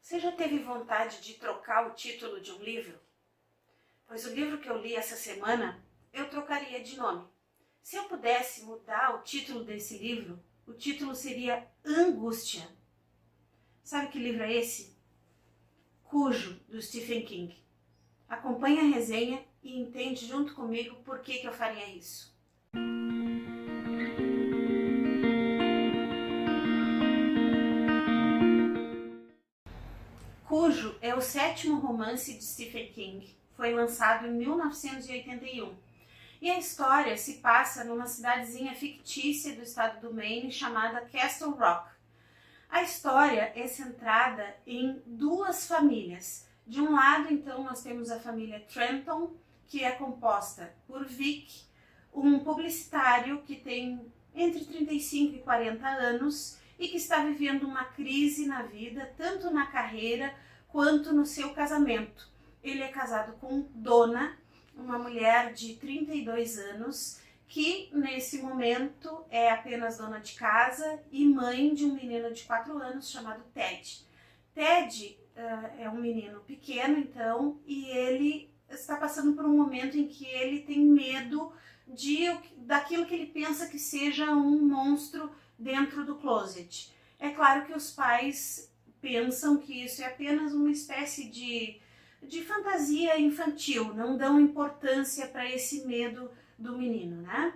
Você já teve vontade de trocar o título de um livro? Pois o livro que eu li essa semana, eu trocaria de nome. Se eu pudesse mudar o título desse livro, o título seria Angústia. Sabe que livro é esse? Cujo, do Stephen King. Acompanhe a resenha e entende junto comigo por que eu faria isso. Cujo é o 7º romance de Stephen King. Foi lançado em 1981. E a história se passa numa cidadezinha fictícia do estado do Maine chamada Castle Rock. A história é centrada em duas famílias. De um lado, então, nós temos a família Trenton, que é composta por Vic, um publicitário que tem entre 35 e 40 anos e que está vivendo uma crise na vida, tanto na carreira quanto no seu casamento. Ele é casado com Donna, uma mulher de 32 anos, que nesse momento é apenas dona de casa e mãe de um menino de 4 anos chamado Ted. Ted é um menino pequeno, então, e ele está passando por um momento em que ele tem medo daquilo que ele pensa que seja um monstro dentro do closet. É claro que os pais pensam que isso é apenas uma espécie de fantasia infantil, não dão importância para esse medo do menino, né?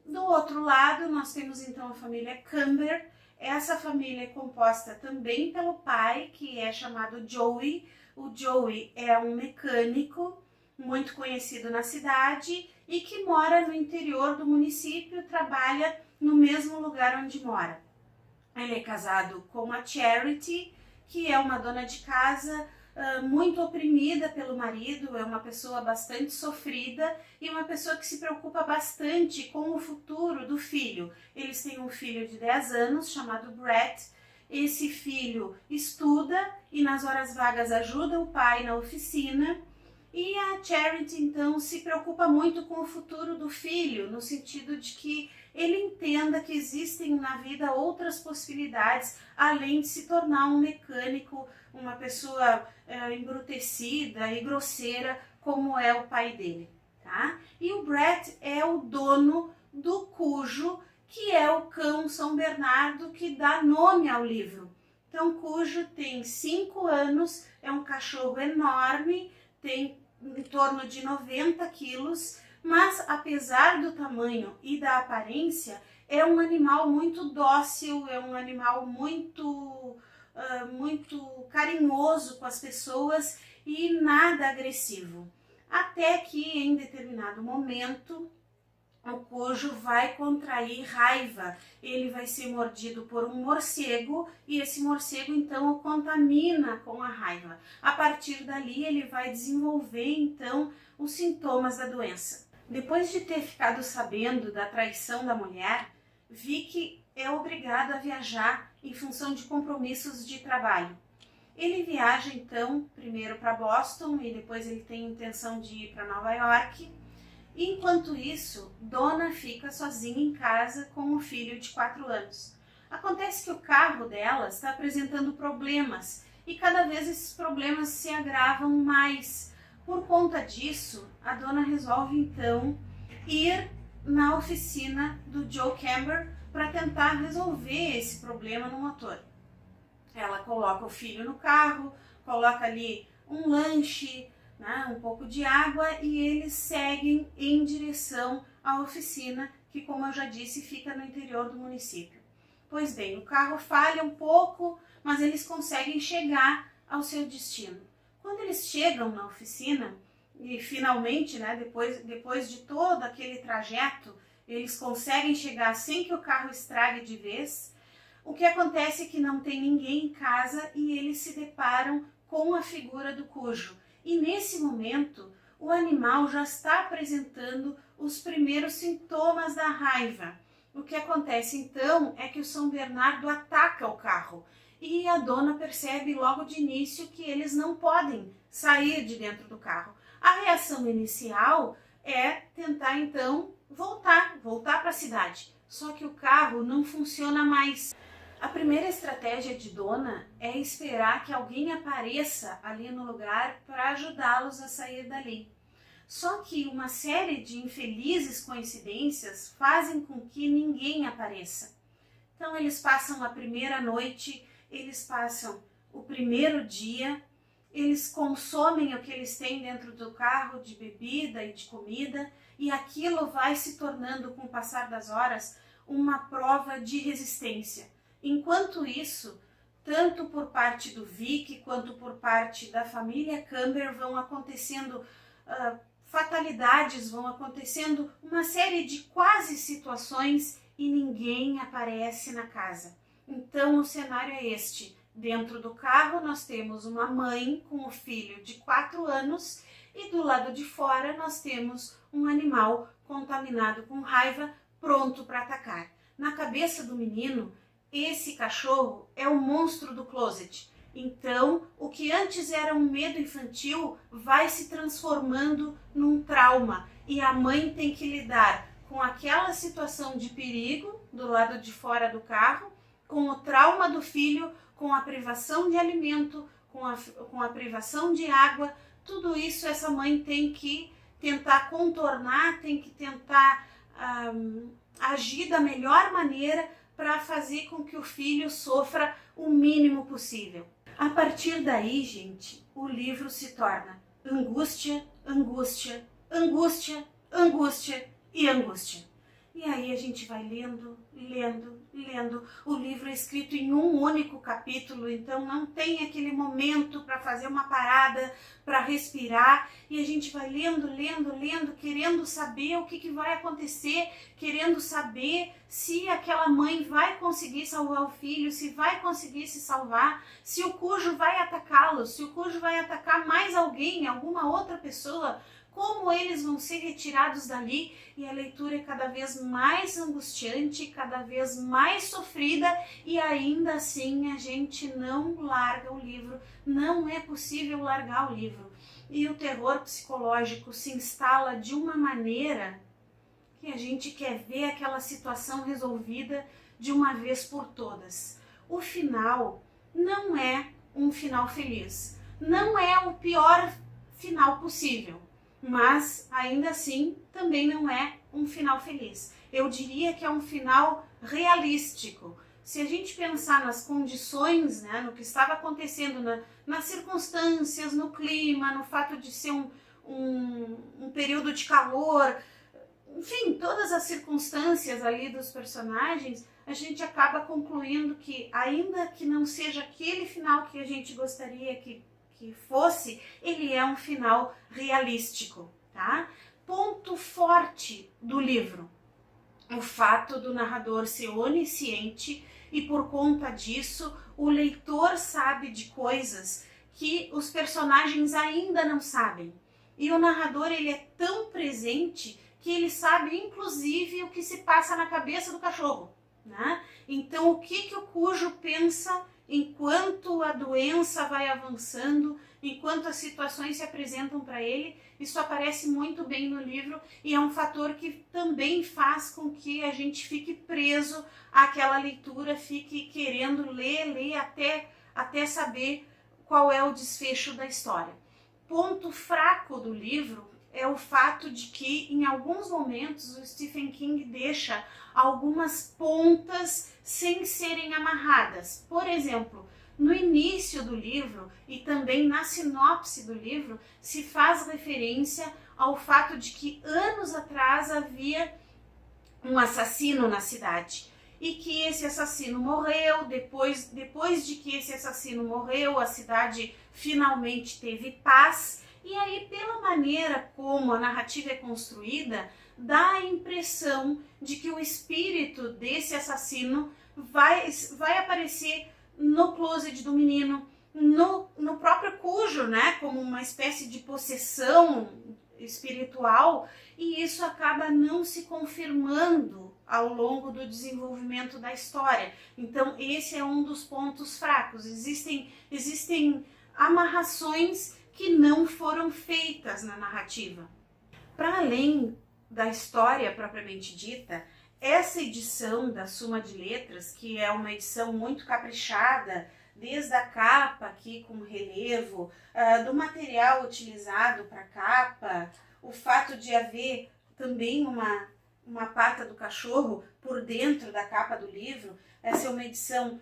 Do outro lado, nós temos então a família Camber. Essa família é composta também pelo pai, que é chamado Joey. O Joey é um mecânico muito conhecido na cidade e que mora no interior do município, trabalha no mesmo lugar onde mora. Ele é casado com a Charity, que é uma dona de casa muito oprimida pelo marido, é uma pessoa bastante sofrida e uma pessoa que se preocupa bastante com o futuro do filho. Eles têm um filho de 10 anos chamado Brett. Esse filho estuda e nas horas vagas ajuda o pai na oficina. E a Charity, então, se preocupa muito com o futuro do filho, no sentido de que ele entenda que existem na vida outras possibilidades, além de se tornar um mecânico, uma pessoa embrutecida e grosseira, como é o pai dele, tá? E o Brett é o dono do Cujo, que é o cão São Bernardo que dá nome ao livro. Então, Cujo tem 5 anos, é um cachorro enorme, tem em torno de 90 quilos, mas apesar do tamanho e da aparência, é um animal muito dócil, é um animal muito carinhoso com as pessoas e nada agressivo. Até que em determinado momento, o Cujo vai contrair raiva, ele vai ser mordido por um morcego e esse morcego então o contamina com a raiva. A partir dali ele vai desenvolver então os sintomas da doença. Depois de ter ficado sabendo da traição da mulher, Vic é obrigado a viajar em função de compromissos de trabalho. Ele viaja então primeiro para Boston e depois ele tem intenção de ir para Nova York. Enquanto isso, Donna fica sozinha em casa com o filho de 4 anos. Acontece que o carro dela está apresentando problemas e cada vez esses problemas se agravam mais. Por conta disso, a Donna resolve então ir na oficina do Joe Camber para tentar resolver esse problema no motor. Ela coloca o filho no carro, coloca ali um lanche, um pouco de água e eles seguem em direção à oficina que, como eu já disse, fica no interior do município. Pois bem, o carro falha um pouco, mas eles conseguem chegar ao seu destino. Quando eles chegam na oficina e finalmente, depois de todo aquele trajeto, eles conseguem chegar sem que o carro estrague de vez, o que acontece é que não tem ninguém em casa e eles se deparam com a figura do Cujo. E nesse momento, o animal já está apresentando os primeiros sintomas da raiva. O que acontece então é que o São Bernardo ataca o carro e a dona percebe logo de início que eles não podem sair de dentro do carro. A reação inicial é tentar então voltar para a cidade. Só que o carro não funciona mais. A primeira estratégia de Donna é esperar que alguém apareça ali no lugar para ajudá-los a sair dali. Só que uma série de infelizes coincidências fazem com que ninguém apareça. Então eles passam a primeira noite, eles passam o primeiro dia, eles consomem o que eles têm dentro do carro de bebida e de comida, e aquilo vai se tornando, com o passar das horas, uma prova de resistência. Enquanto isso, tanto por parte do Vic quanto por parte da família Camber vão acontecendo fatalidades, vão acontecendo uma série de quase situações e ninguém aparece na casa. Então o cenário é este: dentro do carro nós temos uma mãe com o filho de 4 anos e do lado de fora nós temos um animal contaminado com raiva, pronto para atacar. Na cabeça do menino, esse cachorro é o monstro do closet. Então, o que antes era um medo infantil vai se transformando num trauma e a mãe tem que lidar com aquela situação de perigo do lado de fora do carro, com o trauma do filho, com a privação de alimento, com a privação de água. Tudo isso essa mãe tem que tentar contornar, tem que tentar agir da melhor maneira para fazer com que o filho sofra o mínimo possível. A partir daí, gente, o livro se torna angústia, angústia, angústia, angústia e angústia. E aí a gente vai lendo, lendo, lendo. O livro é escrito em um único capítulo, então não tem aquele momento para fazer uma parada, para respirar. E a gente vai lendo, lendo, lendo, querendo saber o que vai acontecer, querendo saber se aquela mãe vai conseguir salvar o filho, se vai conseguir se salvar, se o Cujo vai atacá-lo, se o Cujo vai atacar mais alguém, alguma outra pessoa, como eles vão ser retirados dali. E a leitura é cada vez mais angustiante, cada vez mais sofrida, e ainda assim a gente não larga o livro, não é possível largar o livro. E o terror psicológico se instala de uma maneira que a gente quer ver aquela situação resolvida de uma vez por todas. O final não é um final feliz, não é o pior final possível, mas ainda assim também não é um final feliz. Eu diria que é um final realístico. Se a gente pensar nas condições, né, no que estava acontecendo, nas circunstâncias, no clima, no fato de ser um período de calor, enfim, todas as circunstâncias ali dos personagens, a gente acaba concluindo que, ainda que não seja aquele final que a gente gostaria que fosse, ele é um final realístico, tá? Ponto forte do livro: o fato do narrador ser onisciente e por conta disso o leitor sabe de coisas que os personagens ainda não sabem. E o narrador, ele é tão presente que ele sabe inclusive o que se passa na cabeça do cachorro, né? Então o que o Cujo pensa enquanto a doença vai avançando, enquanto as situações se apresentam para ele, isso aparece muito bem no livro e é um fator que também faz com que a gente fique preso àquela leitura, fique querendo ler até saber qual é o desfecho da história. Ponto fraco do livro é o fato de que, em alguns momentos, o Stephen King deixa algumas pontas sem serem amarradas. Por exemplo, no início do livro e também na sinopse do livro, se faz referência ao fato de que anos atrás havia um assassino na cidade e que esse assassino morreu. Depois de que esse assassino morreu, a cidade finalmente teve paz. E aí, pela maneira como a narrativa é construída, dá a impressão de que o espírito desse assassino vai aparecer no closet do menino, no próprio Cujo, né, como uma espécie de possessão espiritual, e isso acaba não se confirmando ao longo do desenvolvimento da história. Então esse é um dos pontos fracos. Existem amarrações que não foram feitas na narrativa. Para além da história propriamente dita, essa edição da Suma de Letras, que é uma edição muito caprichada, desde a capa aqui com relevo, do material utilizado para capa, o fato de haver também uma pata do cachorro por dentro da capa do livro. Essa é uma edição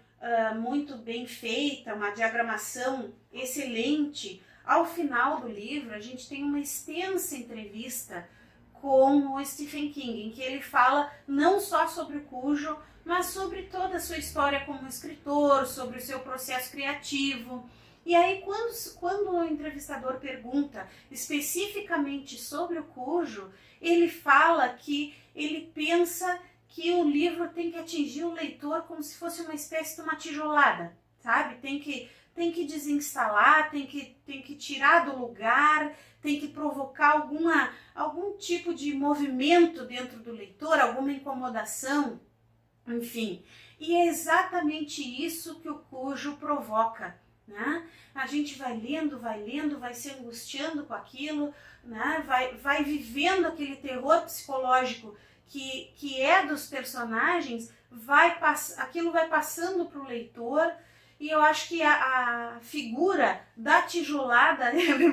muito bem feita, uma diagramação excelente. Ao final do livro, a gente tem uma extensa entrevista com o Stephen King, em que ele fala não só sobre o Cujo, mas sobre toda a sua história como escritor, sobre o seu processo criativo. E aí, quando o entrevistador pergunta especificamente sobre o Cujo, ele fala que ele pensa que o livro tem que atingir o leitor como se fosse uma espécie de uma tijolada, sabe? Tem que desinstalar, tem que tirar do lugar, tem que provocar algum tipo de movimento dentro do leitor, alguma incomodação, enfim. E é exatamente isso que o Cujo provoca, né? A gente vai lendo, vai se angustiando com aquilo, né? Vai vivendo aquele terror psicológico que é dos personagens, aquilo vai passando para o leitor. E eu acho que a figura da tijolada ela é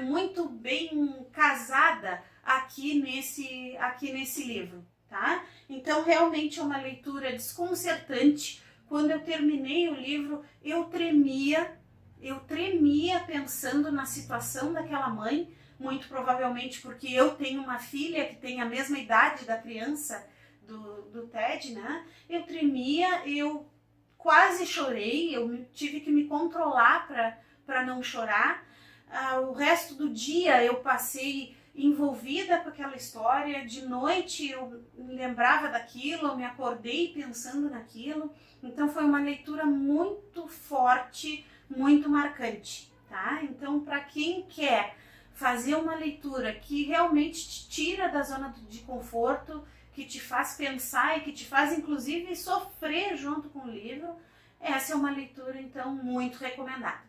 muito bem casada aqui nesse livro, tá? Então realmente é uma leitura desconcertante. Quando eu terminei o livro, eu tremia pensando na situação daquela mãe, muito provavelmente porque eu tenho uma filha que tem a mesma idade da criança do Ted, né? Eu tremia, eu quase chorei, eu tive que me controlar para não chorar. O resto do dia eu passei envolvida com aquela história, de noite eu me lembrava daquilo, eu me acordei pensando naquilo. Então foi uma leitura muito forte, muito marcante, tá? Então, para quem quer fazer uma leitura que realmente te tira da zona de conforto, que te faz pensar e que te faz inclusive sofrer junto com o livro, essa é uma leitura então muito recomendada.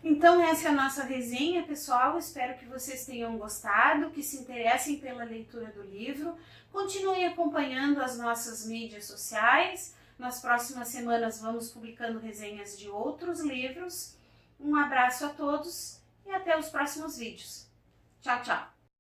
Então essa é a nossa resenha, pessoal. Espero que vocês tenham gostado, que se interessem pela leitura do livro. Continuem acompanhando as nossas mídias sociais. Nas próximas semanas vamos publicando resenhas de outros livros. Um abraço a todos e até os próximos vídeos. Tchau, tchau!